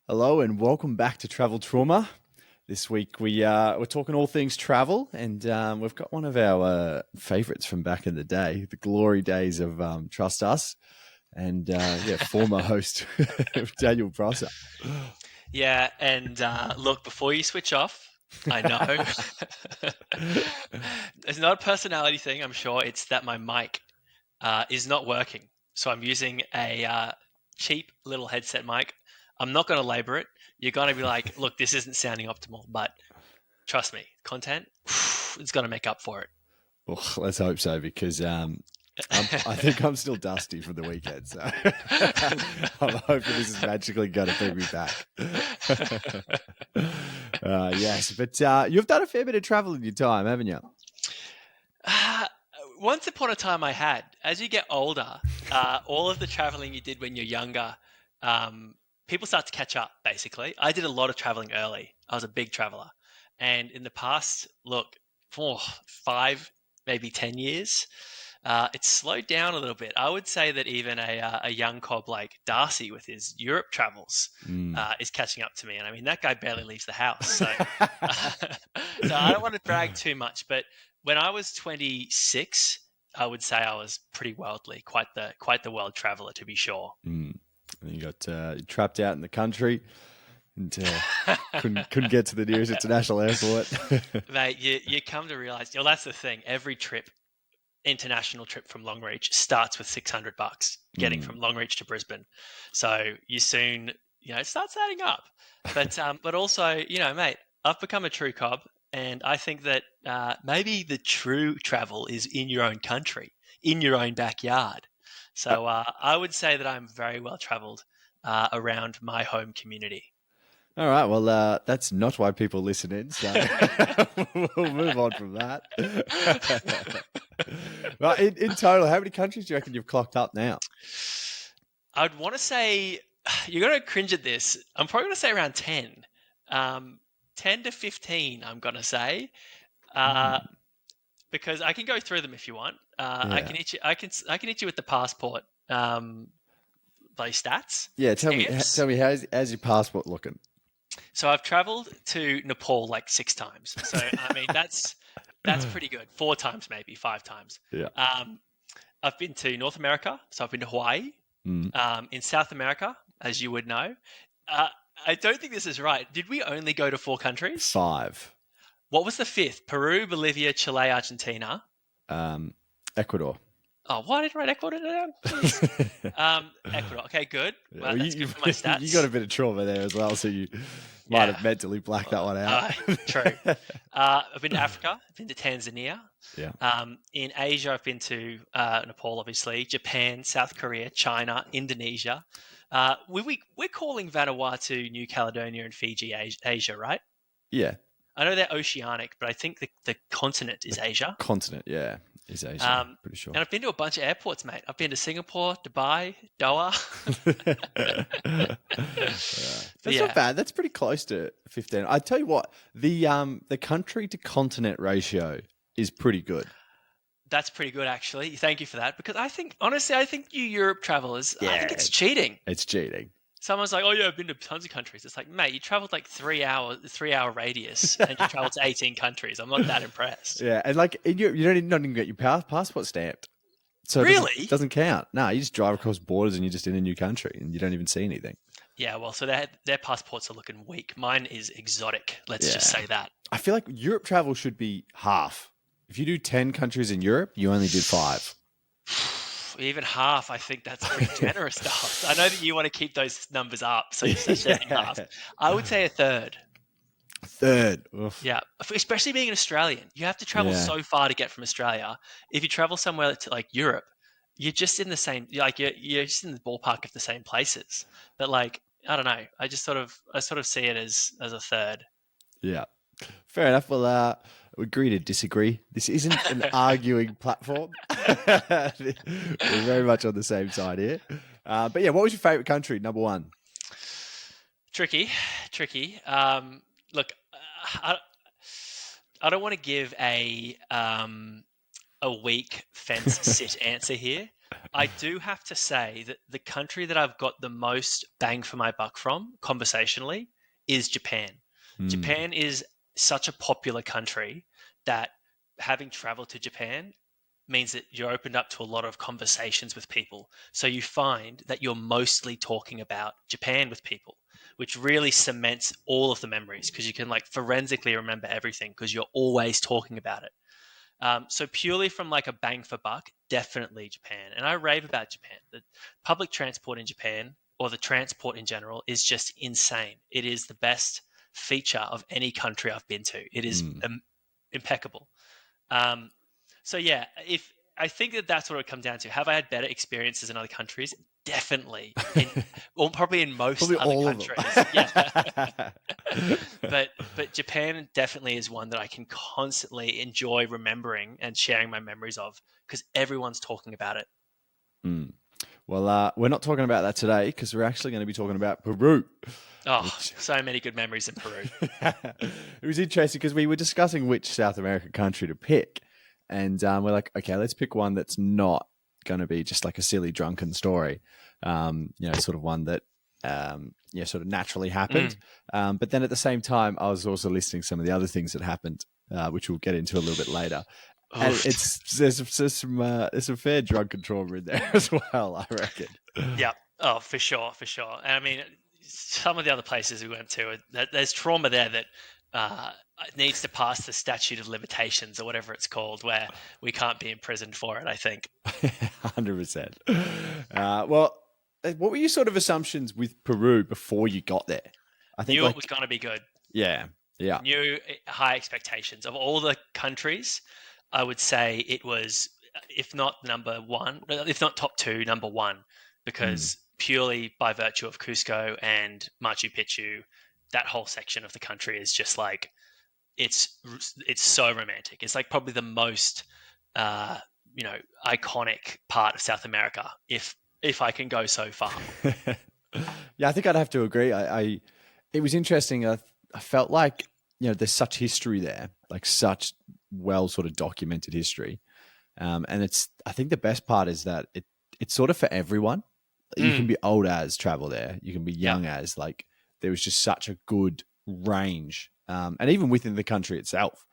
Hello and welcome back to Travel Trauma. This week we're talking all things travel, and we've got one of our favorites from back in the day, the glory days of Trust Us, and former host Daniel Prosser. Yeah, and look, before you switch off, I know it's not a personality thing, I'm sure. It's that my mic is not working. So I'm using a cheap little headset mic. I'm not going to labor it. You're going to be like, look, this isn't sounding optimal, but trust me, content, it's going to make up for it. Well, let's hope so, because I think I'm still dusty from the weekend, so I'm hoping this is magically going to bring me back. Yes, but you've done a fair bit of travel in your time, haven't you? Uh, Once upon a time, I had. As you get older, all of the traveling you did when you're younger, people start to catch up, basically. I did a lot of traveling early. I was a big traveler. And in the past, look, for 5, maybe 10 years, it's slowed down a little bit. I would say that even a young cob like Darcy with his Europe travels Mm. is catching up to me. And I mean, that guy barely leaves the house. So, so I don't want to brag too much, but when I was 26, I would say I was pretty worldly, quite the world traveler to be sure. Mm. And you got trapped out in the country and couldn't get to the nearest international airport. Mate, you come to realize, that's the thing. Every trip, international trip from Longreach starts with $600 getting Mm. from Longreach to Brisbane. So you soon, it starts adding up. But also, mate, I've become a true cob, and I think that maybe the true travel is in your own country, in your own backyard. Uh, So I would say that I'm very well traveled around my home community. all right, well, that's not why people listen in, so we'll move on from that. Well, in total, how many countries do you reckon you've clocked up now? I'd want to say you're going to cringe at this. I'm probably going to say around 10. Um, 10 to 15, I'm going to say. Uh, Mm. because I can go through them if you want. I Yeah, can hit you. I can hit you with the passport by stats. yeah. Stamps. Tell me, how's your passport looking? So I've traveled to Nepal like 6 times. So I mean that's pretty good. 4 times maybe, 5 times. Yeah. Um, I've been to North America, so I've been to Hawaii. Mm. In South America, as you would know. Uh, I don't think this is right. Did we only go to 4 countries? 5. What was the fifth? Peru, Bolivia, Chile, Argentina. Um, Ecuador. Oh, why didn't I write Ecuador down? Jeez. Ecuador. Okay, good. Yeah, Well, well, that's good for my you got stats. a bit of trauma there as well, so you might Yeah. have mentally blacked that one out. Uh, True. I've been to Africa. I've been to Tanzania. Yeah. In Asia, I've been to Nepal, obviously, Japan, South Korea, China, Indonesia. We're calling Vanuatu, New Caledonia, and Fiji Asia, right? Yeah. I know they're oceanic, but I think the continent is Asia. Continent, yeah, is Asia. Um, Pretty sure. and I've been to a bunch of airports, mate. I've been to Singapore, Dubai, Doha. But That's not yeah, bad. That's pretty close to 15. I tell you what, the country to continent ratio is pretty good. that's pretty good, actually. Thank you for that. Because honestly, I think you Europe travelers, I think Yeah, it's cheating. it's cheating. Someone's like, "Oh yeah, I've been to tons of countries." It's like, mate, you traveled like 3 hours, 3 hour radius, and you traveled to 18 countries. I'm not that impressed. Yeah, and like in Europe, you don't even, not even get your passport stamped, so it doesn't Really? doesn't count. No, you just drive across borders and you're just in a new country and you don't even see anything. Yeah. Well, so their passports are looking weak. Mine is exotic. Let's just Yeah, say that. I feel like Europe travel should be half. If you do 10 countries in Europe, you only did 5. Even half, I think that's pretty generous to us. I know that you want to keep those numbers up, so you said in half. Yeah. I would say a third. Third. Oof. Yeah, especially being an Australian, you have to travel Yeah. so far to get from Australia. If you travel somewhere to like Europe, you're just in the same, like you're just in the ballpark of the same places. But like, I don't know. I sort of see it as a third. Yeah. Fair enough. Well, we agree to disagree. This isn't an arguing platform. We're very much on the same side here. But yeah, what was your favorite country? Number one. Tricky, tricky. Look, I don't want to give a weak fence sit answer here. I do have to say that the country that I've got the most bang for my buck from, conversationally, is Japan. Mm, Japan is such a popular country that having traveled to Japan means that you're opened up to a lot of conversations with people. So you find that you're mostly talking about Japan with people, which really cements all of the memories because you can like forensically remember everything because you're always talking about it. So purely from like a bang for buck, definitely Japan. And I rave about Japan. The public transport in Japan or the transport in general is just insane. It is the best feature of any country I've been to. It is mm. impeccable. Um, so yeah, if I think that that's what it comes down to. Have I had better experiences in other countries? Definitely. Well, probably in most Probably other all of countries. Yeah. them. But Japan definitely is one that I can constantly enjoy remembering and sharing my memories of because everyone's talking about it. Mm. Well, we're not talking about that today because we're actually going to be talking about Peru, Oh, which so many good memories in Peru. it was interesting because we were discussing which South American country to pick, and we're like, okay, let's pick one that's not going to be just like a silly drunken story, sort of one that sort of naturally happened. Mm. But then at the same time, I was also listing some of the other things that happened, which we'll get into a little bit later. And Oof. there's some fair drunken trauma in there as well, I reckon. Yeah. Oh, for sure, for sure. And I mean, some of the other places we went to, there's trauma there that uh, needs to pass the statute of limitations or whatever it's called, where we can't be imprisoned for it. I think 100%. Well, what were your sort of assumptions with Peru before you got there? I think knew it was like, going to be good. yeah, yeah. Knew high expectations of all the countries. I would say it was, if not number one, if not top two, number one, Mm. because purely by virtue of Cusco and Machu Picchu, that whole section of the country is just like it's it's so romantic. It's like probably the most uh, iconic part of South America, if I can go so far. Yeah, I think I'd have to agree. It was interesting. I felt like, there's such history there, like such well sort of documented history. And I think the best part is that it's sort of for everyone. You can Mm, be old as travel there. You can be yeah, young as like there was just such a good range. And even within the country itself,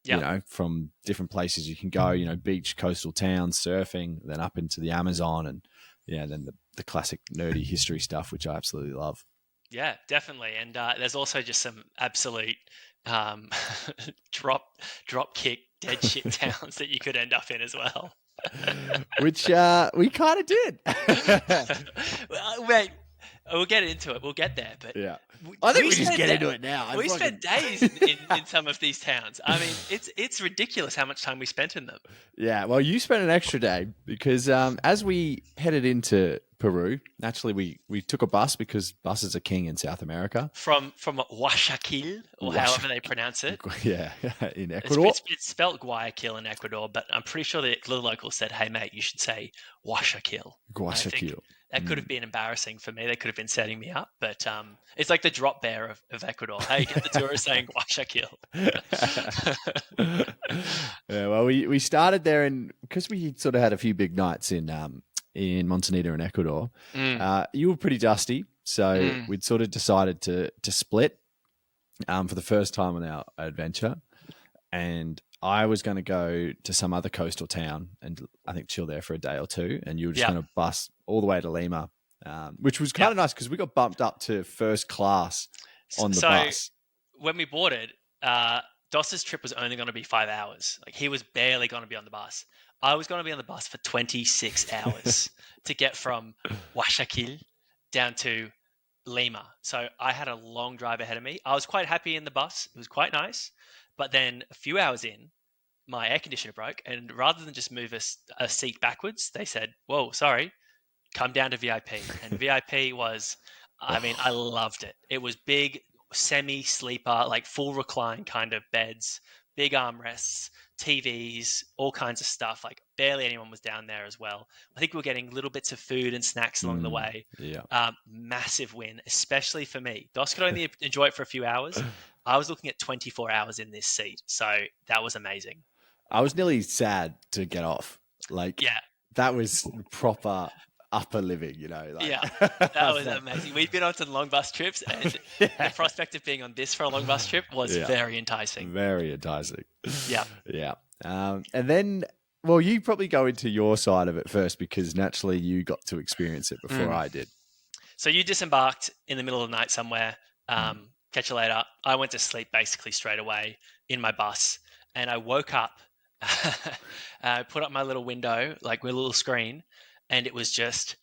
yeah. from different places you can go, beach, coastal towns, surfing, then up into the Amazon and then the classic nerdy history stuff, which I absolutely love. Yeah, definitely. And there's also just some absolute um, drop drop kick dead shit towns that you could end up in as well. Which we kind of did. Well, wait, we'll get into it. We'll get there. But Yeah. we, I think we we just spent get da- into it now. I we spent fucking days in some of these towns. I mean, it's ridiculous how much time we spent in them. Yeah, well, you spent an extra day because as we headed into Peru, naturally we took a bus because buses are king in South America. From Guayaquil, or Wash, however they pronounce it. yeah, in It's, Ecuador, it's, it's spelled Guayaquil in Ecuador, but I'm pretty sure the locals said, "Hey, mate, you should say Guayaquil." And I think Guayaquil. that could have Mm. been embarrassing for me. They could have been setting me up, but it's like the drop bear of Ecuador. Hey, get the tourists saying Guayaquil. Yeah, well, we started there, and because we sort of had a few big nights in Montenegro and Ecuador, Mm, you were pretty dusty, so mm, we'd sort of decided to split for the first time on our adventure, and I was going to go to some other coastal town and I think chill there for a day or two, and you were just yeah, going to bus all the way to Lima, which was yeah. kind of nice because we got bumped up to first class on the So bus. when we boarded, Doss's trip was only going to be 5 hours. Like he was barely going to be on the bus. I was going to be on the bus for 26 hours to get from Guayaquil down to Lima. So I had a long drive ahead of me. I was quite happy in the bus. It was quite nice. But then a few hours in, my air conditioner broke. And rather than just move a seat backwards, they said, "Whoa, sorry, come down to VIP." And VIP was, I mean, I Oh, loved it. It was big, semi sleeper, like full recline kind of beds, big armrests, TVs, all kinds of stuff. Like barely anyone was down there as well. I think we were getting little bits of food and snacks along the way. yeah. Massive win, especially for me. Dos could only enjoy it for a few hours. I was looking at 24 hours in this seat. So that was amazing. I was nearly sad to get off. Like Yeah. that was proper upper living, like Yeah, that was amazing. We'd been on some long bus trips, and the prospect of being on this for a long bus trip was Yeah. very enticing. Very enticing. Yeah. Yeah. And then, well, you probably go into your side of it first because naturally you got to experience it before I did. So you disembarked in the middle of the night somewhere. Catch you later. I went to sleep basically straight away in my bus, and I woke up, put up my little window, like my little screen, and it was just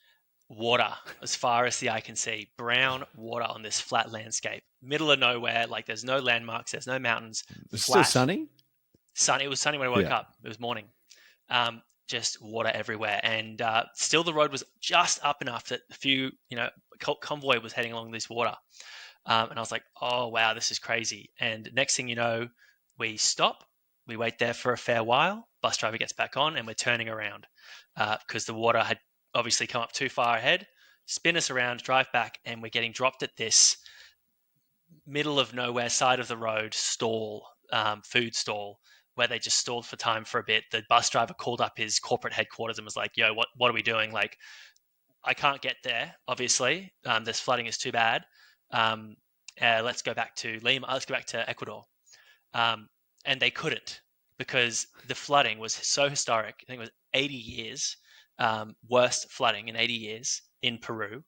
water as far as the eye can see, brown water on this flat landscape, middle of nowhere. Like there's no landmarks, there's no mountains. It's Flat. still sunny? It was sunny when I woke up. It was morning. Just water everywhere, and still the road was just up enough that a few, convoy was heading along this water. And I was like, oh, wow, this is crazy. And next thing you know, we stop, we wait there for a fair while, bus driver gets back on, and we're turning around because the water had obviously come up too far ahead, spin us around, drive back, and we're getting dropped at this middle of nowhere side of the road stall, food stall, where they just stalled for time for a bit. The bus driver called up his corporate headquarters and was like, yo, what are we doing? Like, I can't get there, obviously. This flooding is too bad. Let's go back to Lima. Let's go back to Ecuador. And they couldn't because the flooding was so historic. I think it was 80 years, worst flooding in 80 years in Peru.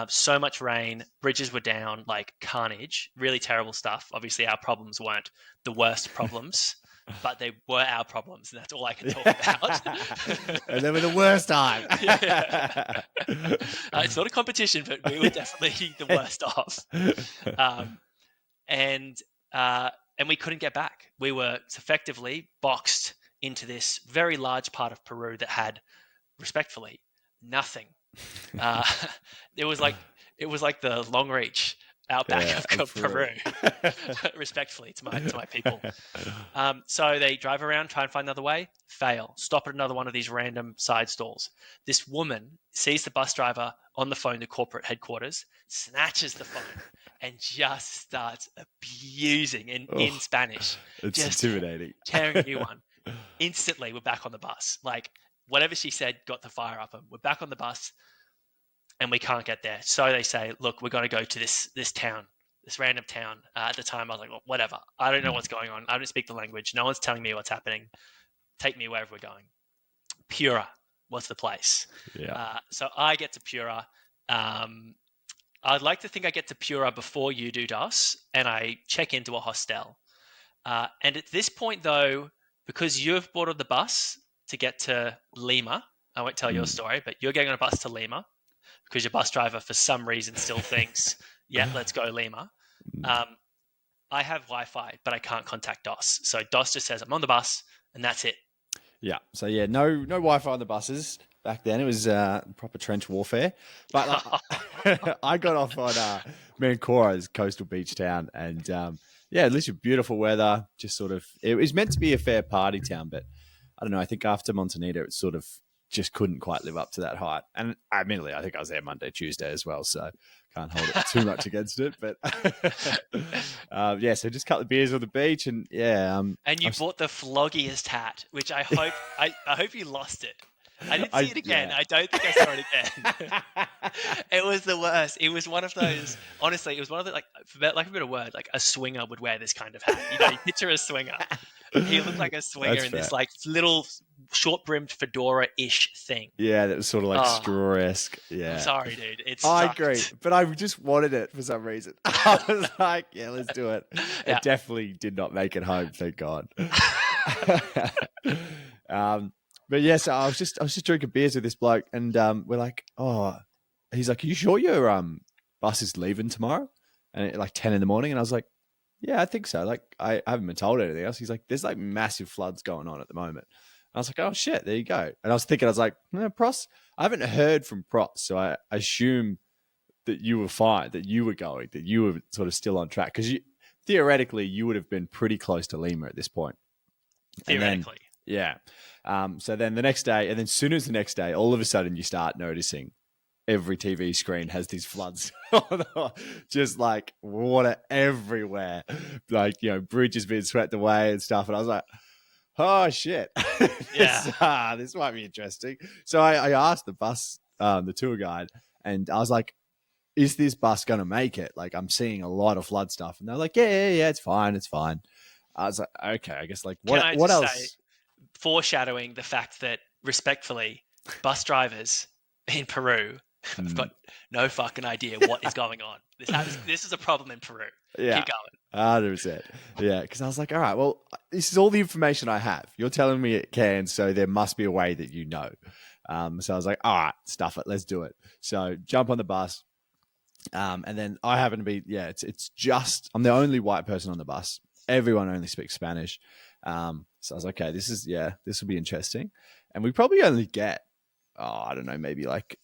So much rain, bridges were down, like carnage, really terrible stuff. Obviously, our problems weren't the worst problems, but they were our problems, and that's all I can talk about. And they were the worst time. It's not a competition, but we were definitely the worst off. And we couldn't get back. We were effectively boxed into this very large part of Peru that had, respectfully, nothing. It was like the long reach outback of Peru. Respectfully to my people. So they drive around, try and find another way, fail, stop at another one of these random side stalls. This woman sees the bus driver on the phone to corporate headquarters, snatches the phone, and just starts abusing in Spanish. It's just intimidating. tearing a new one. Instantly, we're back on the bus. Like, whatever she said got the fire up, and we're back on the bus, and we can't get there. So they say, look, we're going to go to this town, this random town. At the time, I was like, well, whatever. I don't know what's going on. I don't speak the language. No one's telling me what's happening. Take me wherever we're going. Pura, what's the place? Yeah. So I get to Pura. I'd like to think I get to Pura before you do, Dos, and I check into a hostel. And at this point, though, because you've boarded the bus to get to Lima, I won't tell your story, but you're getting on a bus to Lima because your bus driver, for some reason, still thinks, yeah, let's go Lima. I have Wi-Fi, but I can't contact DOS. So DOS just says, I'm on the bus, and that's it. Yeah. So, yeah, no Wi-Fi on the buses. Back then, it was proper trench warfare. But I got off on Mancora's coastal beach town. And, at least beautiful weather. Just sort of, it was meant to be a fair party town. But I don't know. I think after Montenegro, it sort of just couldn't quite live up to that height. And admittedly, I think I was there Monday, Tuesday as well. So can't hold it too much against it. But, so just cut the beers on the beach. And, and you bought the floggiest hat, which I hope I hope you lost it. I didn't see it again. Yeah. I don't think I saw it again. It was the worst. It was one of those, honestly, it was one of the, like a bit of word, like a swinger would wear this kind of hat. You picture a swinger. He looked like a swinger. That's in fair. This like little short-brimmed fedora-ish thing. Yeah, that was sort of like straw-esque. Yeah. I'm sorry, dude. I agree, but I just wanted it for some reason. I was like, yeah, let's do it. Yeah. It definitely did not make it home, thank God. But yes, I was just drinking beers with this bloke, and we're like, he's like, are you sure your bus is leaving tomorrow? And at like 10 in the morning, and I was like, yeah, I think so. Like, I haven't been told anything else. He's like, there's like massive floods going on at the moment. And I was like, oh shit, there you go. And I was like, no, Pross, I haven't heard from Pross, so I assume that you were fine, that you were going, that you were sort of still on track, because theoretically you would have been pretty close to Lima at this point. Theoretically. Yeah. So then the next day, and then as soon as the next day, all of a sudden you start noticing every TV screen has these floods, just like water everywhere, like, bridges being swept away and stuff. And I was like, oh shit, Yeah. this might be interesting. So I asked the bus, the tour guide, and I was like, is this bus going to make it? Like, I'm seeing a lot of flood stuff. And they're like, yeah, it's fine. It's fine. I was like, okay, I guess like Can what I what just say, else? foreshadowing the fact that, respectfully, bus drivers in Peru have Hmm. got no fucking idea what is going on. This is a problem in Peru. Yeah, Keep going. 100%. Yeah, because I was like, all right, well, this is all the information I have. You're telling me it can, so there must be a way that you know. So I was like, all right, stuff it. Let's do it. So jump on the bus. And then I happen to be, it's just, I'm the only white person on the bus. Everyone only speaks Spanish. So I was like, okay, this will be interesting. And we probably only get, I don't know, maybe like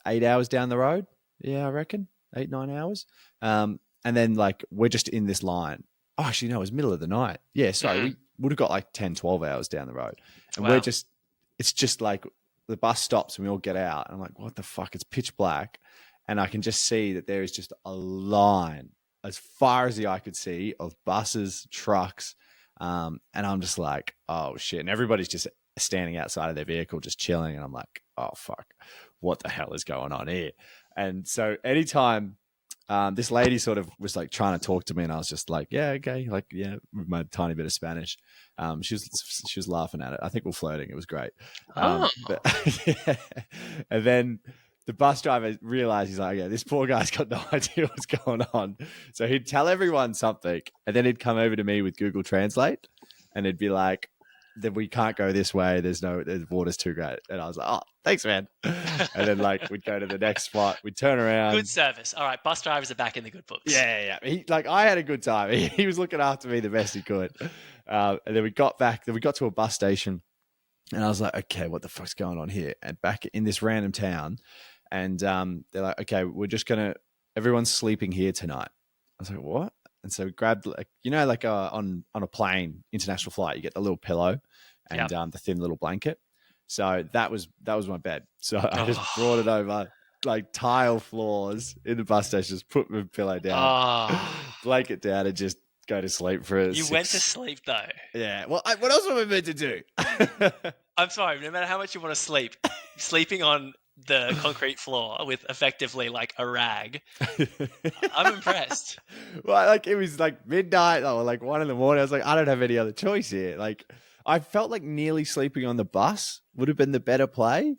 8 hours down the road. Yeah, I reckon 8, 9 hours. And then like, we're just in this line. Oh, actually, no, it was middle of the night. Yeah, sorry. Mm, We would have got like 10, 12 hours down the road. And wow. it's just like the bus stops and we all get out. And I'm like, what the fuck? It's pitch black. And I can just see that there is just a line as far as the eye could see of buses, trucks. And I'm just like, oh shit. And everybody's just standing outside of their vehicle, just chilling. And I'm like, oh fuck, what the hell is going on here? And so anytime this lady sort of was like trying to talk to me, and I was just like, yeah, okay, like, yeah, with my tiny bit of Spanish. She was laughing at it. I think we're flirting. It was great. Oh, But yeah. And then the bus driver realized, he's like, yeah, this poor guy's got no idea what's going on. So he'd tell everyone something, and then he'd come over to me with Google Translate, and it'd be like, that we can't go this way. The water's too great. And I was like, oh, thanks, man. And then like we'd go to the next spot. We'd turn good around. service. All right, bus drivers are back in the good books. Yeah. Like I had a good time. He was looking after me the best he could. And then we got back. Then we got to a bus station, and I was like, okay, what the fuck's going on here? And back in this random town, and they're like, okay, everyone's sleeping here tonight. I was like, what? And so we grabbed, like, like on a plane, international flight, you get the little pillow and Yep. the thin little blanket. So that was my bed. So I just brought Oh, it over, like tile floors in the bus station, just put my pillow down, oh. blanket down, and just go to sleep for You went to 6. sleep though. Yeah. Well, what else am I meant to do? I'm sorry, no matter how much you want to sleep, sleeping on the concrete floor with effectively like a rag, I'm impressed. Well, like it was like midnight or like 1 in the morning. I was like, I don't have any other choice here. Like I felt like nearly sleeping on the bus would have been the better play,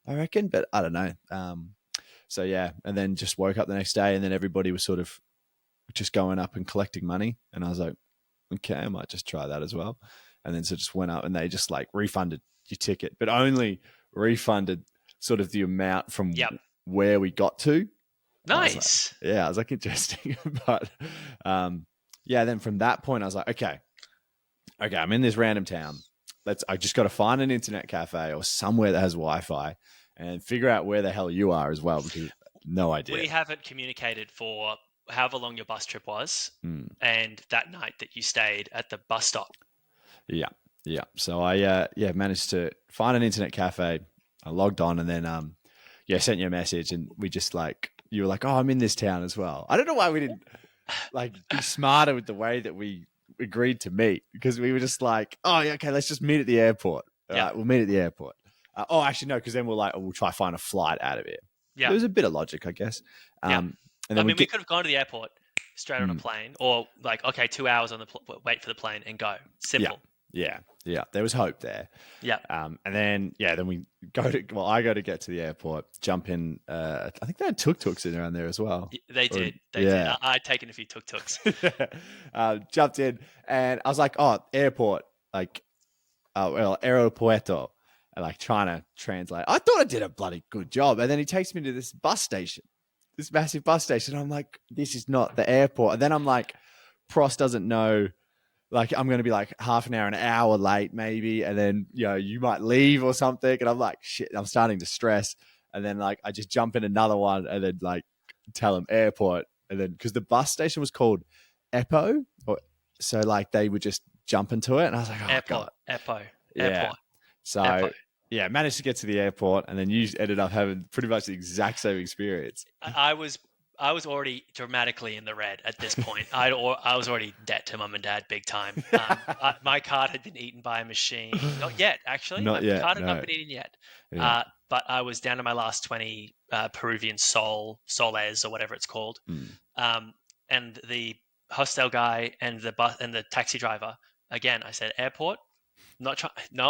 I reckon, but I don't know. So yeah, and then just woke up the next day, and then everybody was sort of just going up and collecting money, and I was like, okay, I might just try that as well. And then so just went up, and they just like refunded your ticket, but only refunded sort of the amount from Yep. where we got to. Nice. I was like, interesting. But yeah, then from that point, I was like, okay, I'm in this random town. I just got to find an internet cafe or somewhere that has Wi-Fi and figure out where the hell you are as well, because no idea. We haven't communicated for however long your bus trip was, Mm. and that night that you stayed at the bus stop. Yeah. So I managed to find an internet cafe. I logged on, and then sent you a message, and we just like, you were like, oh, I'm in this town as well. I don't know why we didn't like be smarter with the way that we agreed to meet, because we were just like, oh yeah, okay, let's just meet at the airport. All right, we'll meet at the airport. Actually no, because then we're like, we'll try to find a flight out of here. Yeah. There was a bit of logic, I guess. Yeah. And then we could have gone to the airport straight on a Mm. plane, or like, okay, 2 hours on the wait for the plane and go. Simple. Yeah. There was hope there. Yeah. And then we I go to get to the airport, jump in. I think they had tuk-tuks in around there as well. They did. They yeah. did. I'd taken a few tuk-tuks. Jumped in, and I was like, oh, airport, like, aeropuerto, and like trying to translate. I thought I did a bloody good job. And then he takes me to this bus station, this massive bus station. I'm like, this is not the airport. And then I'm like, Pross doesn't know, like I'm going to be like half an hour late maybe. And then, you might leave or something. And I'm like, shit, I'm starting to stress. And then like, I just jump in another one and then like tell him airport. And then, cause the bus station was called Epo, so like they would just jump into it. And I was like, oh Airport. God. Airport. Yeah. Airport. So Airport. yeah, managed to get to the airport, and then you ended up having pretty much the exact same experience. I was I was already dramatically in the red at this point. I was already in debt to mum and dad big time. My card had been eaten by a machine. Not yet, actually. My Not yet. card had not No. been eaten yet. Yeah. But I was down to my last 20 Peruvian soles or whatever it's called. Mm. And the hostel guy and the bus and the taxi driver, again, I said airport. No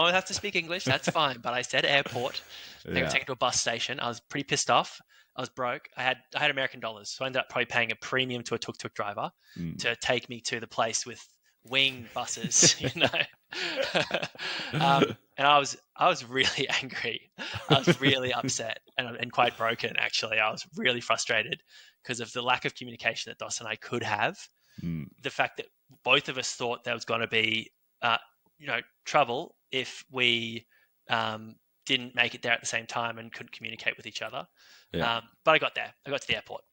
one has to speak English. That's fine. But I said airport. They got Yeah. taken to a bus station. I was pretty pissed off. I was broke. I had American dollars, so I ended up probably paying a premium to a tuk-tuk driver Mm. to take me to the place with wing buses, and I was really angry. I was really upset and quite broken. Actually, I was really frustrated because of the lack of communication that Dos and I could have. Mm. The fact that both of us thought there was going to be, trouble if we didn't make it there at the same time and couldn't communicate with each other. Yeah. But I got there. I got to the airport.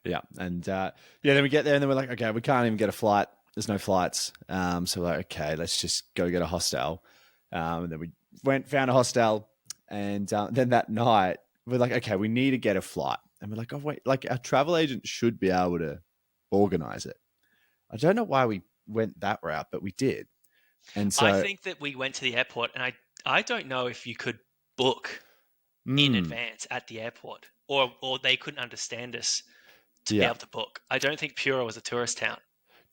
Yeah. And then we get there and then we're like, okay, we can't even get a flight. There's no flights. So we're like, okay, let's just go get a hostel. And then we found a hostel. And then that night, we're like, okay, we need to get a flight. And we're like, oh, wait, like our travel agent should be able to organize it. I don't know why we went that route, but we did. And so I think that we went to the airport, and I don't know if you could book in advance at the airport, or they couldn't understand us to be able to book. I don't think Pura was a tourist town.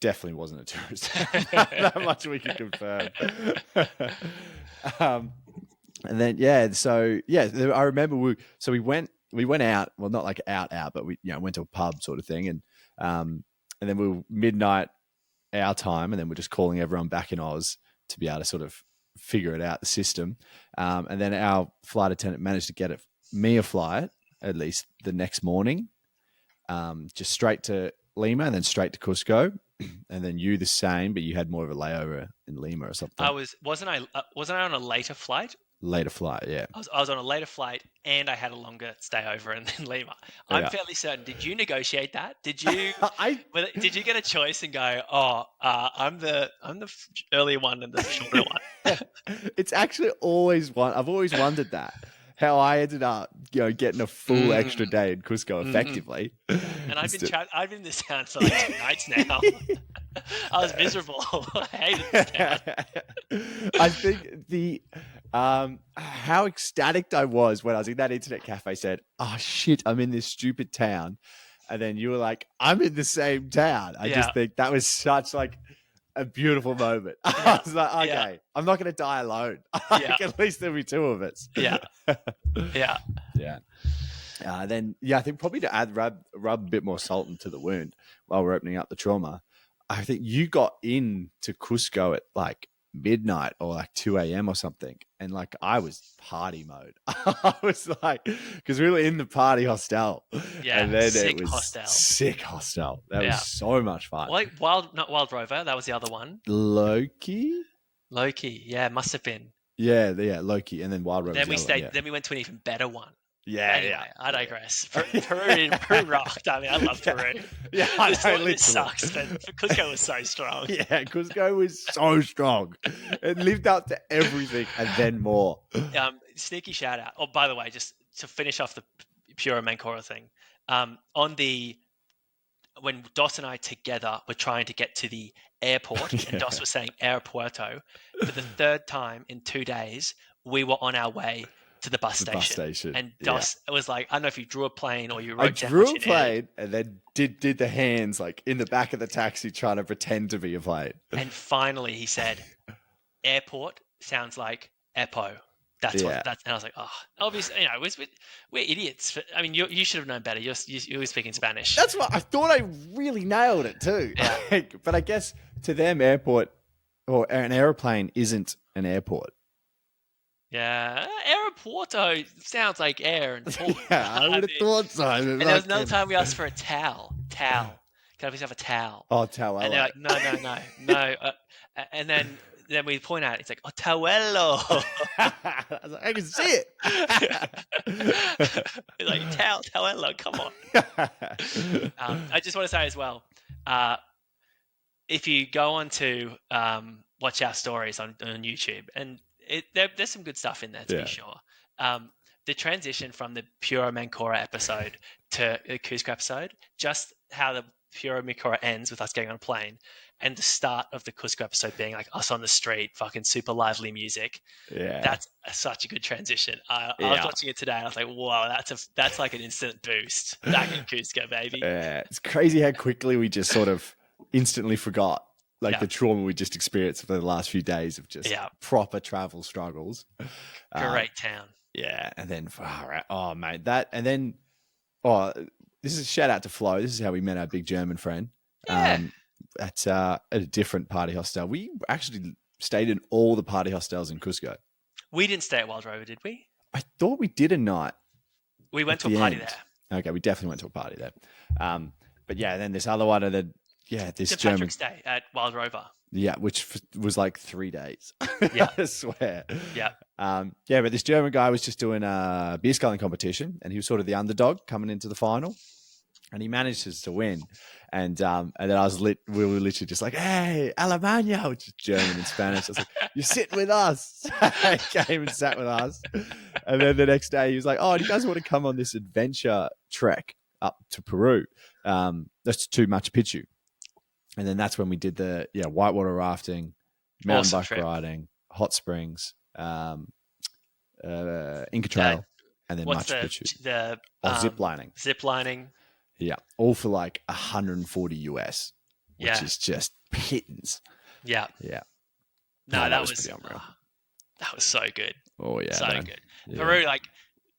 Definitely wasn't a tourist town. That much we can confirm. And then so I remember we went out. Well, not like out, but we went to a pub sort of thing, and then we were midnight our time, and then we're just calling everyone back in Oz to be able to sort of figure it out, the system. And then our flight attendant managed to get me a flight, at least the next morning, just straight to Lima and then straight to Cusco. And then you the same, but you had more of a layover in Lima or something. Wasn't I on a later flight? Later flight, yeah. I was on a later flight, and I had a longer stay over in Lima. I'm fairly certain. Did you negotiate that? Did you? Did you get a choice and go? Oh, I'm the earlier one and the shorter one. It's actually always I've always wondered that. How I ended up, getting a full extra day in Cusco effectively. And I've been in this town for like 2 nights now. I was miserable. I hated this town. I think how ecstatic I was when I was in that internet cafe said, oh shit, I'm in this stupid town. And then you were like, I'm in the same town. I just think that was such like a beautiful moment. I was like, okay, I'm not going to die alone. At least there'll be two of us. Yeah. Then I think probably to add rub a bit more salt into the wound while we're opening up the trauma. I think you got into Cusco at like midnight or like 2 a.m. or something. And like I was party mode. I was like, because we were in the party hostel. Yeah. And then sick it was hostel. Sick hostel. That was so much fun. Like not Wild Rover. That was the other one. Loki. Yeah, must have been. Yeah, Loki. And then Wild Rover. Then we stayed. Then we went to an even better one. Yeah, I digress. Peru rocked. I mean, I love Peru. Yeah, I know, this sucks, but Cusco was so strong. Yeah, Cusco was so strong. It lived up to everything and then more. Sneaky shout out. Oh, by the way, just to finish off the Pura Mancora thing, when Dos and I together were trying to get to the airport, and Dos was saying aeropuerto, for the third time in 2 days, we were on our way to the bus station. And Dos was like, I don't know if you drew a plane or you wrote down. I drew a plane and then did the hands like in the back of the taxi trying to pretend to be a plane. And finally he said, airport sounds like Epo. That's what that's. And I was like, oh, obviously, we're idiots. I mean, you should have known better. You were speaking Spanish. That's what I thought. I really nailed it too. Yeah. But I guess to them, airport or an airplane isn't an airport. Yeah, aeropuerto sounds like air and port. I would have thought so. And there was another time we asked for a towel. Can I please have a towel? Oh, towel. And they're like, no. And then we point out, it's like, oh, towello. I was like, I can see it. It's like, towello, come on. I just want to say as well, if you go on to watch our stories on YouTube, and there's some good stuff in there to be sure. The transition from the Pura Mancora episode Cusco episode, just how the Puro Mikora ends with us getting on a plane, and the start of the Cusco episode being like us on the street, fucking super lively music. Yeah. That's such a good transition. I was Yeah. watching it today. And I was like, "Wow, that's like an instant boost back in Cusco, baby." It's crazy how quickly we just sort of instantly forgot like Yeah. the trauma we just experienced for the last few days of just Yeah. proper travel struggles. Great town. Yeah. And then, oh, mate, that, and then, oh, this is a shout out to Flo. This is how we met our big German friend. Yeah. At a different party hostel. We actually stayed in all the party hostels in Cusco. We didn't stay at Wild Rover, did we? I thought we did a night. We went to a the party end. there. Okay, we definitely went to a party there. But yeah, then this other one, and then this St. German, Patrick's Day at Wild Rover. yeah, which was like 3 days. Yeah. I swear. Yeah. But this German guy was just doing a beer sculling competition, and he was sort of the underdog coming into the final, and he manages to win. And then we were literally just like, "Hey, Alemania," which is German and Spanish. I was like, "You're sitting with us." He came and sat with us. And then the next day he was like, "Oh, do you guys want to come on this adventure trek up to Peru? That's to Machu Picchu." And then that's when we did the whitewater rafting, mountain bike riding, hot springs, Inca Trail, and then Machu Picchu. Zip lining. Zip lining. Yeah, all for like $140 US, which is just pittance. Yeah. Yeah. No, that was pretty unreal. That was so good. Oh yeah, so good. Yeah. Peru, like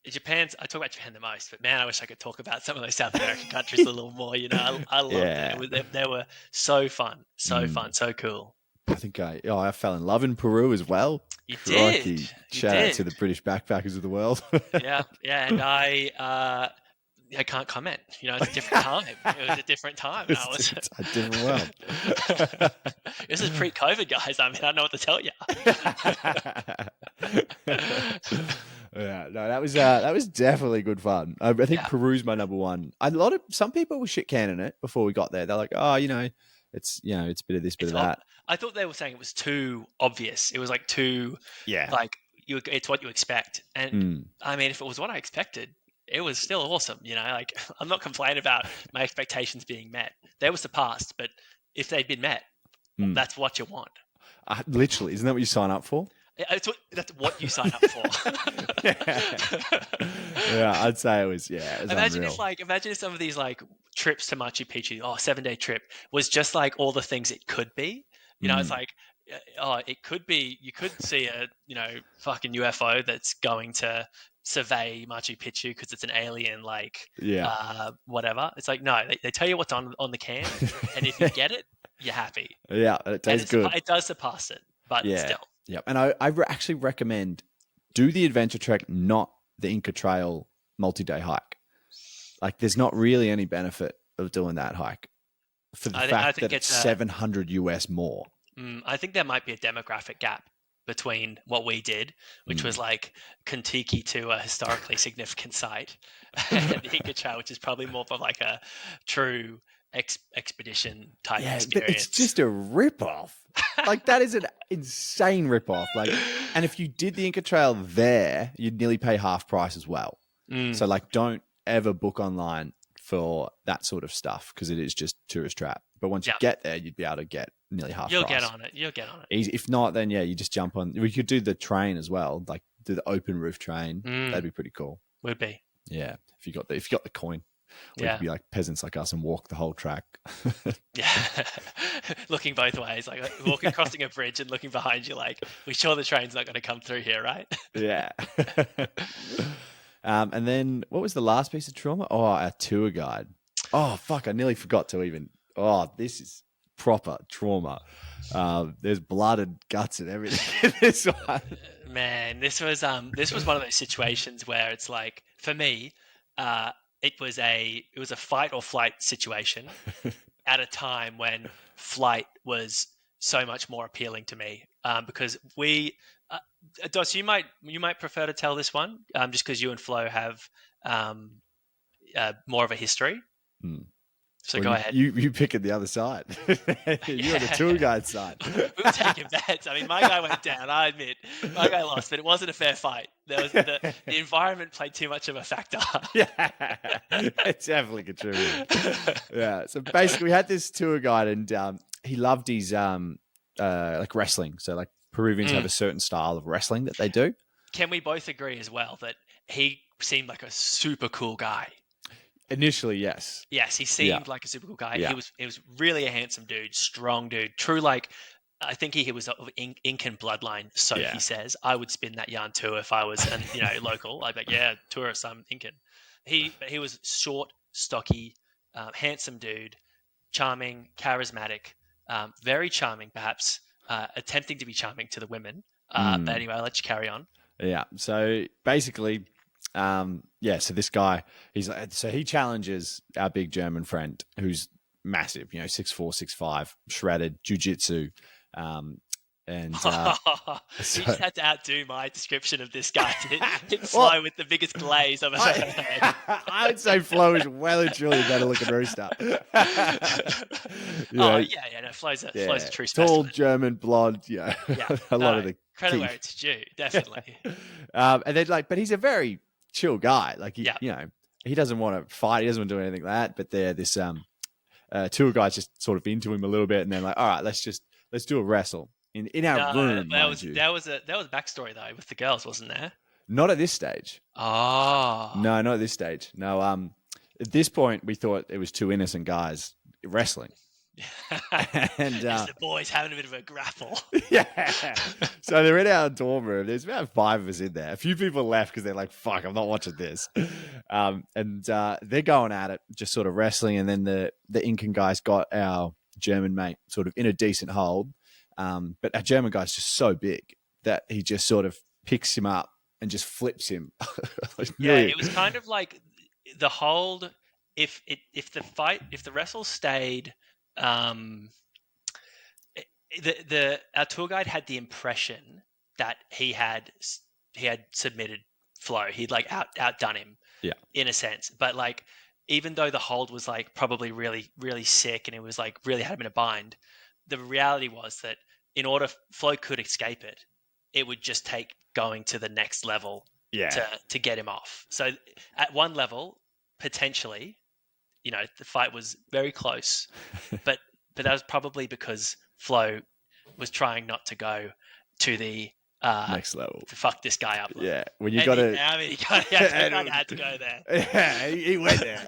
Japan's. I talk about Japan the most, but man, I wish I could talk about some of those South American countries a little more. You know, I loved it. They were so fun, fun, so cool. I think I fell in love in Peru as well. You did. Shout out to the British backpackers of the world. Yeah, and I can't comment. You know, it's a different time. It was a different time. It's a different world. This is pre-COVID, guys. I mean, I don't know what to tell you. Yeah, no, that was definitely good fun. I think Peru's my number one. Some people were shit canning it before we got there. They're like, oh, it's a bit of this, bit of that. I thought they were saying it was too obvious. It was like too like it's what you expect. And I mean, if it was what I expected, it was still awesome. You know, like I'm not complaining about my expectations being met. They were surpassed, but if they'd been met, that's what you want. Literally, isn't that what you sign up for? That's what you sign up for. Yeah, I'd say it was. Yeah, it was imagine if some of these like trips to Machu Picchu, 7-day trip, was just like all the things it could be. You know, it's like, it could be. You could see a fucking UFO that's going to survey Machu Picchu because it's an alien, whatever. It's like, no, they tell you what's on the can, and if you get it, you're happy. Yeah, it tastes good. It does surpass it, but still. Yep. And I actually recommend do the adventure trek, not the Inca Trail multi-day hike. Like, there's not really any benefit of doing that hike for the fact that it's $700 US more. I think there might be a demographic gap between what we did, which was like Kentucky to a historically significant site, and the Inca Trail, which is probably more of like a true expedition type experience. It's just a rip-off. Like, that is an insane rip-off. Like, and if you did the Inca Trail there, you'd nearly pay half price as well. So like, don't ever book online for that sort of stuff because it is just tourist trap. But once you get there, you'd be able to get nearly half price. You'll get on it. Easy. If not, then you just jump on. We could do the train as well, like do the open roof train. That'd be pretty cool. Would be. Yeah, if you got the coin. We could be like peasants like us and walk the whole track. Yeah. Looking both ways, like walking, crossing a bridge and looking behind you like, we're sure the train's not going to come through here, right? Yeah. And then what was the last piece of trauma? Oh, our tour guide. Oh, fuck. I nearly forgot to even. Oh, this is proper trauma. There's blood and guts and everything in this one. Man, this was one of those situations where it's like, for me, it was a fight or flight situation at a time when flight was so much more appealing to me, because Dos, you might prefer to tell this one, just because you and Flo have more of a history. So go ahead. You picking the other side. You're on the tour guide side. We were taking bets. I mean, my guy went down. I admit, my guy lost, but it wasn't a fair fight. The environment played too much of a factor. Yeah, it definitely contributed. Yeah. So basically, we had this tour guide, and he loved his like wrestling. So like Peruvians have a certain style of wrestling that they do. Can we both agree as well that he seemed like a super cool guy? Initially, yes. Yes, he Yeah. seemed like a super cool guy. Yeah. He was really a handsome dude, strong dude, true like. I think he was of Incan bloodline, so Yeah. he says. I would spin that yarn too if I was, local. I'd be like, yeah, tourist, I'm Incan. He was short, stocky, handsome dude, charming, charismatic, very charming, perhaps attempting to be charming to the women. But anyway, I'll let you carry on. Yeah. So basically, so this guy, he challenges our big German friend who's massive, 6'4", 6'5", shredded, jujitsu. And You so, just had to outdo my description of this guy. It's Flo with the biggest glaze I've ever heard. I would say Flo is well and truly better looking rooster. No, Flo's a true specimen. Tall, German, blonde, a lot of the credit where it's due, definitely. And then but he's a very chill guy. Like he doesn't want to fight, he doesn't want to do anything like that. But this tour guide's just sort of into him a little bit, and then like, all right, let's do a wrestle in our room. There was a backstory though with the girls, wasn't there? Not at this stage. Oh no, not at this stage. No, at this point we thought it was two innocent guys wrestling. And the boys having a bit of a grapple. Yeah. So they're in our dorm room. There's about 5 of us in there. A few people left because they're like, fuck, I'm not watching this. And they're going at it, just sort of wrestling. And then the Incan guys got our German mate sort of in a decent hold. But our German guy's just so big that he just sort of picks him up and just flips him. It was kind of like the hold. If the wrestle stayed, our tour guide had the impression that he had submitted Flo. He'd like outdone him, in a sense. But like, even though the hold was like probably really, really sick and it was like really had him in a bind, the reality was that in order Flo could escape it, it would just take going to the next level to get him off. So at one level, potentially, the fight was very close, but that was probably because Flo was trying not to go to the next level to fuck this guy up. Yeah, when you got to, he had to go there. Yeah, he went there.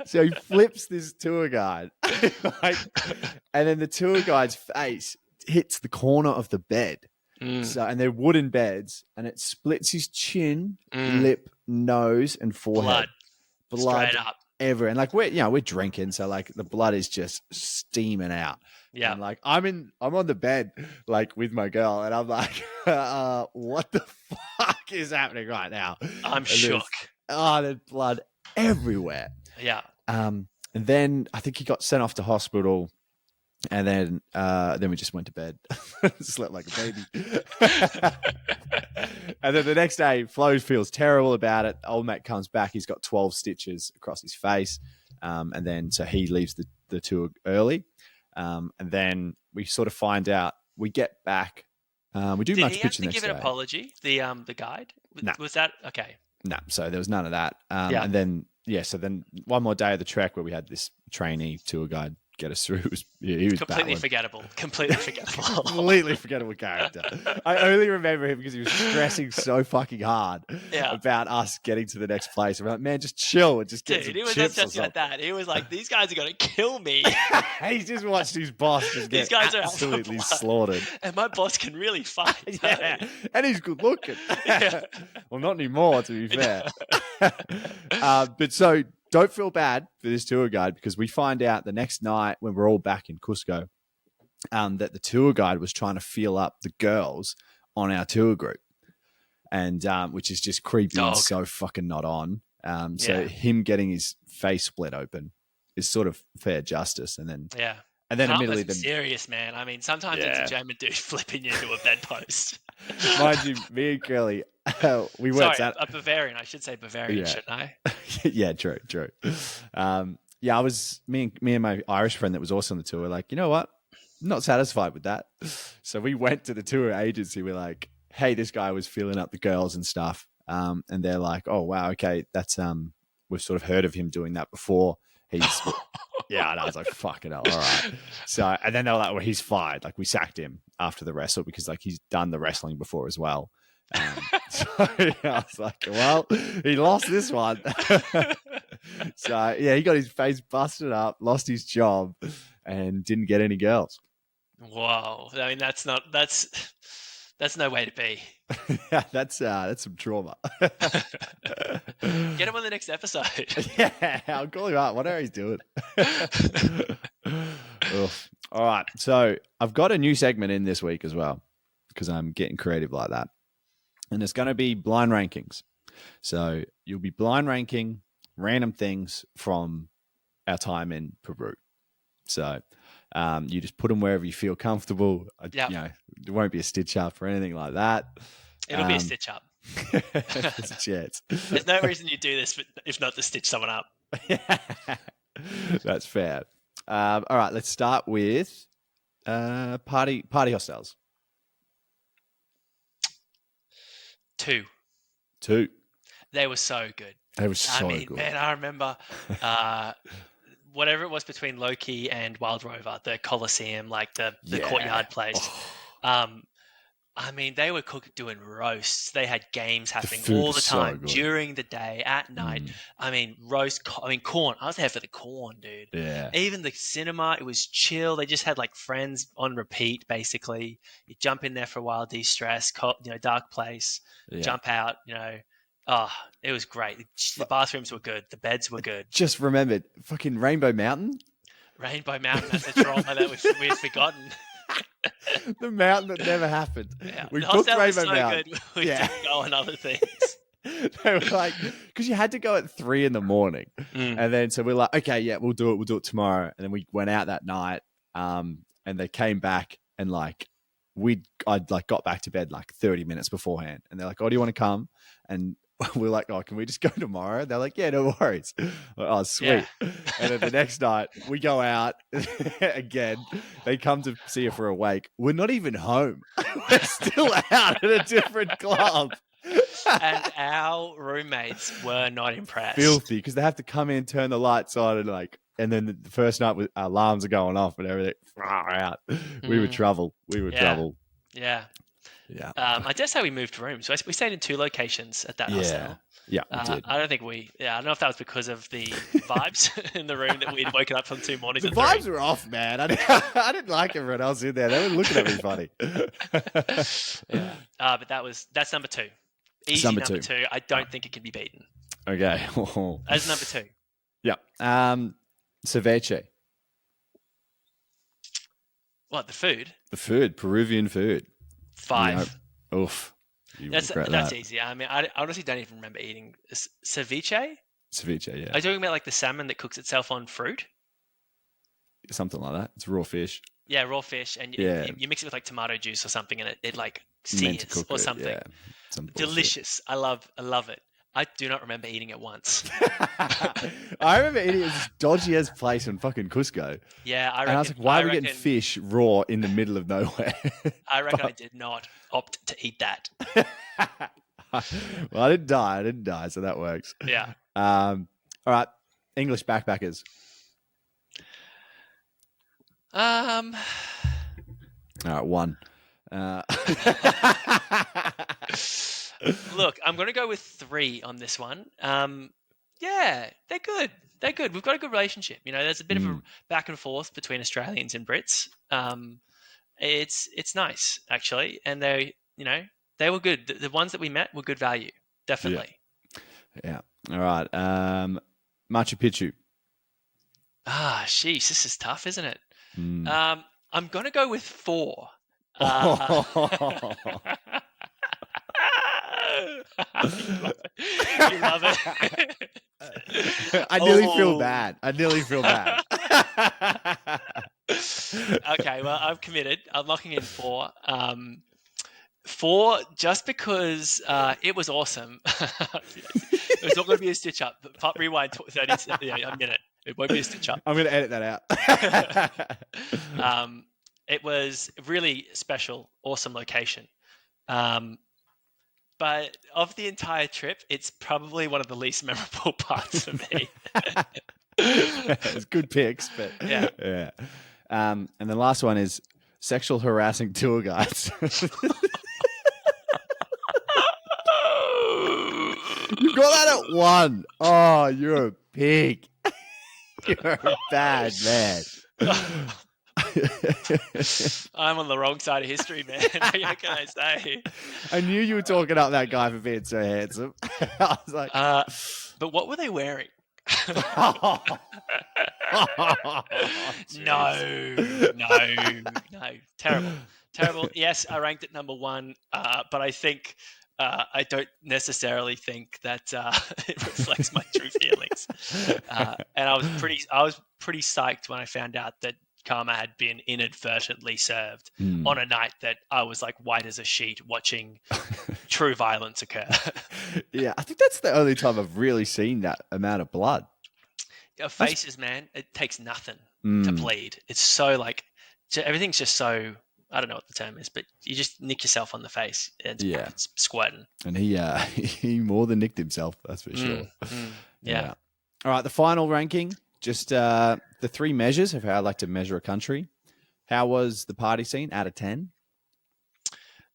So he flips this tour guide, and then the tour guide's face hits the corner of the bed. So, and they're wooden beds, and it splits his chin, lip, nose, and forehead. Blood straight up everywhere. And like we're drinking, so like the blood is just steaming out. Yeah. And like I'm on the bed like with my girl, and I'm like, what the fuck is happening right now? I'm shook. There's blood everywhere. Yeah. And then I think he got sent off to hospital. And then we just went to bed, slept like a baby. And then the next day, Flo feels terrible about it. Old mate comes back. He's got 12 stitches across his face. And then so he leaves the tour early. And then we sort of find out. We get back. We do Machu Picchu next day. Did he have to give an apology, the guide? No. Was that okay? No, so there was none of that. And then so then one more day of the trek where we had this trainee tour guide get us through. He was completely forgettable. Completely forgettable. Completely forgettable character. I only remember him because he was stressing so fucking hard about us getting to the next place. I'm like, man, just chill and just get some chips. Dude, he was not stressing like that. He was like, these guys are going to kill me. He's just watched his boss just get absolutely slaughtered. And my boss can really fight. And he's good looking. Well, not anymore, to be fair. But so don't feel bad for this tour guide, because we find out the next night when we're all back in Cusco that the tour guide was trying to feel up the girls on our tour group, and which is just creepy and so fucking not on. So him getting his face split open is sort of fair justice, and then admittedly, serious man. I mean, sometimes it's a German dude flipping you into a bedpost. Mind you, me and Curly, we were a Bavarian. I should say Bavarian, shouldn't I? Yeah, true. I was me and my Irish friend that was also on the tour. Like, you know what? I'm not satisfied with that. So we went to the tour agency. We're like, hey, this guy was filling up the girls and stuff. And they're like, oh, wow, okay, that's, we've sort of heard of him doing that before. He's, yeah, and I was like, fuck it, all right. So, and then they were like, well, he's fired. Like, we sacked him after the wrestle because, like, he's done the wrestling before as well. So yeah, I was like, well, he lost this one. So, yeah, he got his face busted up, lost his job, and didn't get any girls. Whoa. I mean, that's no way to be. Yeah, that's some trauma. Get him on the next episode. Yeah, I'll call him up. Whatever he's doing. Oof. All right. So I've got a new segment in this week as well because I'm getting creative like that. And it's going to be blind rankings. So you'll be blind ranking random things from our time in Peru. So you just put them wherever you feel comfortable. Yep. You know, there won't be a stitch up or anything like that. It'll be a stitch up. There's a chance. There's no reason you do this if not to stitch someone up. Yeah, that's fair. All right, let's start with party hostels. 2. They were so good. They were so good. Man, I remember whatever it was between Loki and Wild Rover, the Coliseum, like the courtyard place. I mean, they were doing roasts. They had games happening all the time during the day, at night. I mean, corn. I was there for the corn, dude. Yeah. Even the cinema, it was chill. They just had like Friends on repeat, basically. You jump in there for a while, de-stress, dark place, jump out, Oh, it was great. The bathrooms were good. The beds were good. Just remembered, fucking Rainbow Mountain. Rainbow Mountain, that's a trauma that we've forgotten. The mountain that never happened. Yeah. We booked Rainbow Mountain. Good. We didn't go on other things. They were like, because you had to go at 3 a.m. And then so we're like, okay, yeah, we'll do it tomorrow. And then we went out that night, and they came back and like I'd got back to bed like 30 minutes beforehand, and they're like, oh, do you want to come? And we're like, oh, can we just go tomorrow? They're like, yeah, no worries. Like, oh, sweet. Yeah. And then the next night we go out again. They come to see if we're awake. We're not even home. We're still out at a different club. And our roommates were not impressed. Filthy, because they have to come in, turn the lights on, and then the first night with alarms are going off and everything. Far out. We were trouble. Yeah. Yeah. I dare say we moved rooms. We stayed in 2 locations at that hostel. Yeah, we did. I don't know if that was because of the vibes in the room that we'd woken up from 2 mornings. The vibes were off, man. I didn't like everyone else in there. They were looking at me funny. Yeah. But that's number 2. Easy number 2. I don't think it can be beaten. Okay. As number 2. Yeah. Ceviche. What, the food? The food, Peruvian food. 5. Oof. That's easy. I mean, I honestly don't even remember eating ceviche. Ceviche, yeah. Are you talking about like the salmon that cooks itself on fruit? Something like that. It's raw fish. Yeah, raw fish, and you mix it with like tomato juice or something, and it like sears or something. Yeah. Delicious. I love it. I do not remember eating it once. I remember eating it at this dodgy ass place in fucking Cusco. Yeah, I was like, why are we getting fish raw in the middle of nowhere? I reckon I did not opt to eat that. Well, I didn't die, so that works. Yeah. All right, English backpackers. All right, 1. Look, I'm going to go with 3 on this one. Yeah, they're good. We've got a good relationship. There's a bit of a back and forth between Australians and Brits. It's nice actually, and they were good. The ones that we met were good value, definitely. Yeah. All right. Machu Picchu. Sheesh, this is tough, isn't it? I'm going to go with 4. You love it. I nearly feel bad. Okay, well, I've committed. I'm locking in 4. 4, just because it was awesome. It was not going to be a stitch up. Rewind 30 a minute. It won't be a stitch up. I'm going to edit that out. It was really special, awesome location. Um, but of the entire trip, it's probably one of the least memorable parts for me. It's good picks, but Yeah. yeah. And the last one is sexual harassing tour guides. You got that at one. Oh, you're a pig. You're a bad man. I'm on the wrong side of history, man. What can I say? I knew you were talking up that guy for being so handsome. I was like, but what were they wearing? jeez. No. Terrible. Yes, I ranked it number one, but I think I don't necessarily think that it reflects my true feelings. And I was pretty psyched when I found out that karma had been inadvertently served on a night that I was like white as a sheet watching true violence occur. Yeah, I think that's the only time I've really seen that amount of blood. Faces, man, it takes nothing to bleed. It's so like everything's just so, I don't know what the term is, but you just nick yourself on the face and it's squirting. And he more than nicked himself, that's for sure. Yeah. All right, the final ranking, just the three measures of how I like to measure a country. How was the party scene out of 10?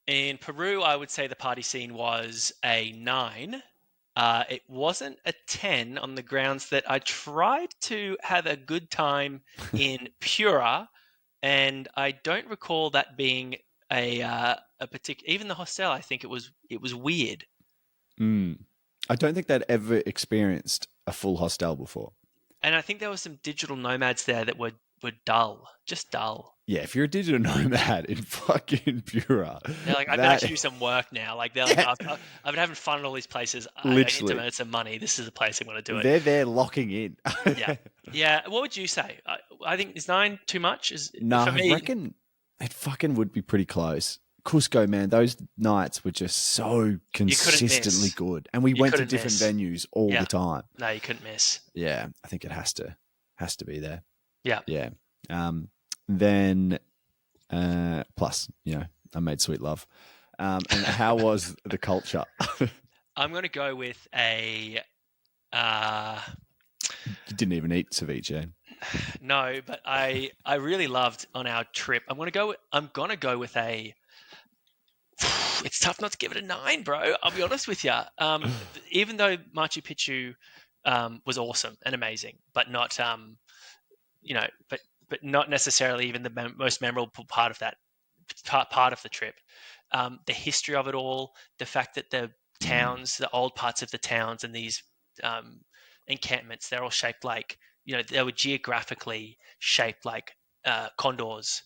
In Peru, I would say the party scene was a 9. It wasn't a 10 on the grounds that I tried to have a good time in Pura, and I don't recall that being a particular. Even the hostel, I think it was weird. I don't think they'd ever experienced a full hostel before. And I think there were some digital nomads there that were dull, just dull. Yeah, if you're a digital nomad in fucking Pura, they're like, I've been actually do some work now. Like they're like, I've been having fun in all these places. I need to earn some money. This is the place I'm going to do it. They're there locking in. Yeah. What would you say? I think is 9 too much? No, for me, I reckon it fucking would be pretty close. Cusco, man, those nights were just so consistently good, and we went to different venues all the time. No, you couldn't miss. Yeah, I think it has to be there. Yeah. Then plus, I made sweet love. And how was the culture? I'm going to go with a. You didn't even eat ceviche. No, but I really loved on our trip. I'm gonna go with a. It's tough not to give it a 9, bro. I'll be honest with you. Even though Machu Picchu was awesome and amazing, but not but not necessarily even the most memorable part of that part of the trip. The history of it all, the fact that the towns, the old parts of the towns, and these encampments, they're all shaped like, they were geographically shaped like condors,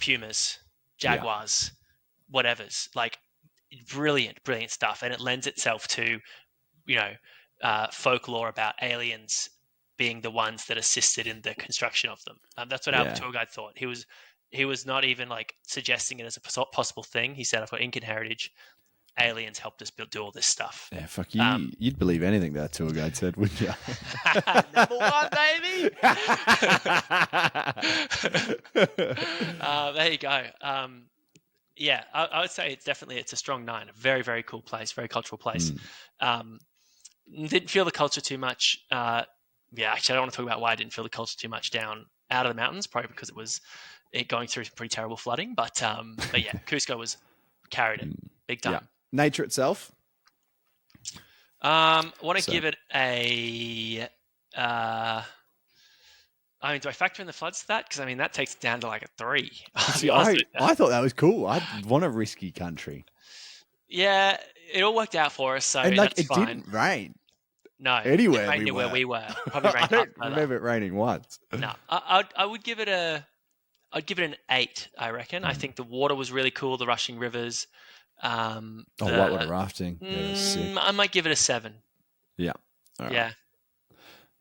pumas, jaguars, whatever's. Like brilliant stuff, and it lends itself to folklore about aliens being the ones that assisted in the construction of them. That's what our tour guide thought. He was not even like suggesting it as a possible thing. He said, "I've got Incan heritage. Aliens helped us do all this stuff." Yeah, fuck you. You'd believe anything that tour guide said, wouldn't you? Number 1, baby. There you go. Yeah, I would say it's a strong 9. A very, very cool place, very cultural place. Didn't feel the culture too much. Actually, I don't want to talk about why I didn't feel the culture too much down out of the mountains. Probably because it was going through some pretty terrible flooding. But yeah, Cusco carried it big time. Yeah. Nature itself. I want to give it a. I mean, do I factor in the floods to that? Because I mean, that takes it down to like a 3. See, I thought that was cool. I want a risky country. Yeah, it all worked out for us, so and that's it fine. Didn't rain. No, anywhere it rained where we were. Probably rained I don't remember it raining once. No, I would give it I'd give it an 8. I reckon. I think the water was really cool. The rushing rivers. Whitewater rafting. Yeah, sick. I might give it a 7. Yeah. All right. Yeah.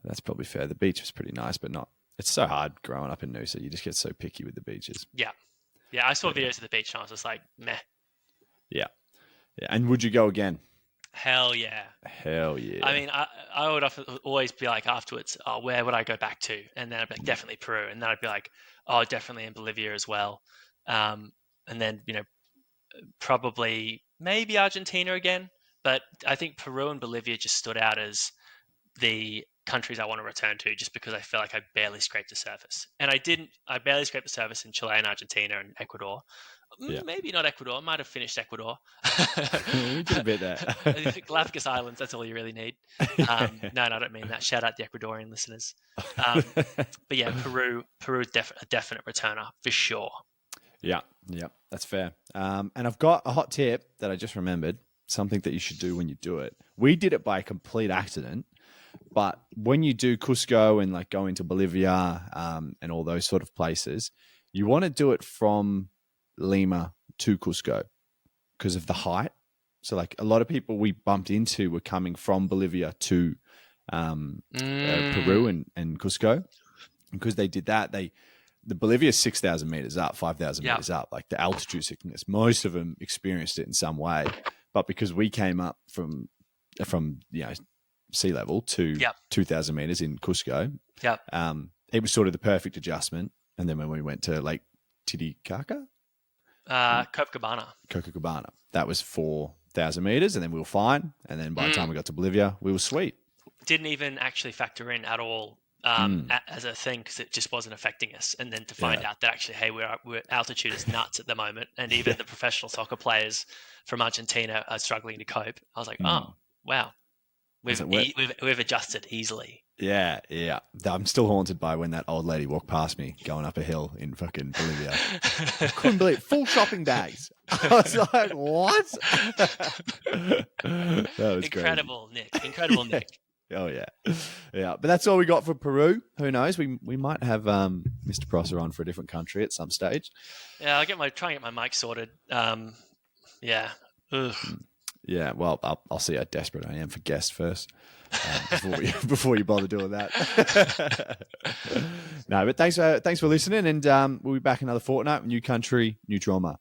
That's probably fair. The beach was pretty nice, but not. It's so hard growing up in Noosa. You just get so picky with the beaches. Yeah. Yeah. I saw videos of the beach and I was just like, meh. Yeah. Yeah. And would you go again? Hell yeah. Hell yeah. I mean, I would always be like afterwards, oh, where would I go back to? And then I'd be like, definitely Peru. And then I'd be like, oh, definitely in Bolivia as well. And then, probably maybe Argentina again, but I think Peru and Bolivia just stood out as the countries I want to return to, just because I feel like I barely scraped the surface. And I didn't. I barely scraped the surface in Chile and Argentina and Ecuador. Yeah. Maybe not Ecuador. I might have finished Ecuador. We did a bit there. Galapagos Islands. That's all you really need. No, I don't mean that. Shout out the Ecuadorian listeners. But yeah, Peru is a definite returner for sure. Yeah, that's fair. And I've got a hot tip that I just remembered, something that you should do when you do it. We did it by complete accident, but when you do Cusco and like go into Bolivia and all those sort of places, you want to do it from Lima to Cusco because of the height. So like a lot of people we bumped into were coming from Bolivia to Peru and Cusco. Because they did that, the Bolivia is 6,000 meters up, 5,000 meters up, like the altitude sickness. Most of them experienced it in some way, but because we came up from sea level to 2,000 meters in Cusco, it was sort of the perfect adjustment. And then when we went to Lake Titicaca, Copacabana, that was 4,000 meters, and then we were fine. And then by the time we got to Bolivia, we were sweet. Didn't even actually factor in at all. As a thing, because it just wasn't affecting us, and then to find out that actually, hey, we're altitude is nuts at the moment, and even the professional soccer players from Argentina are struggling to cope. I was like, oh wow, we've adjusted easily. Yeah. I'm still haunted by when that old lady walked past me going up a hill in fucking Bolivia. I couldn't believe it. Full shopping bags. I was like, what? That was incredible, crazy. Nick. Incredible, Nick. Oh yeah. But that's all we got for Peru. Who knows? We might have Mr. Prosser on for a different country at some stage. Yeah, I'll try and get my mic sorted. Yeah. Ugh. Yeah. Well, I'll see how desperate I am for guests first before you bother doing that. No, but thanks for listening, and we'll be back another fortnight. New country, new trauma.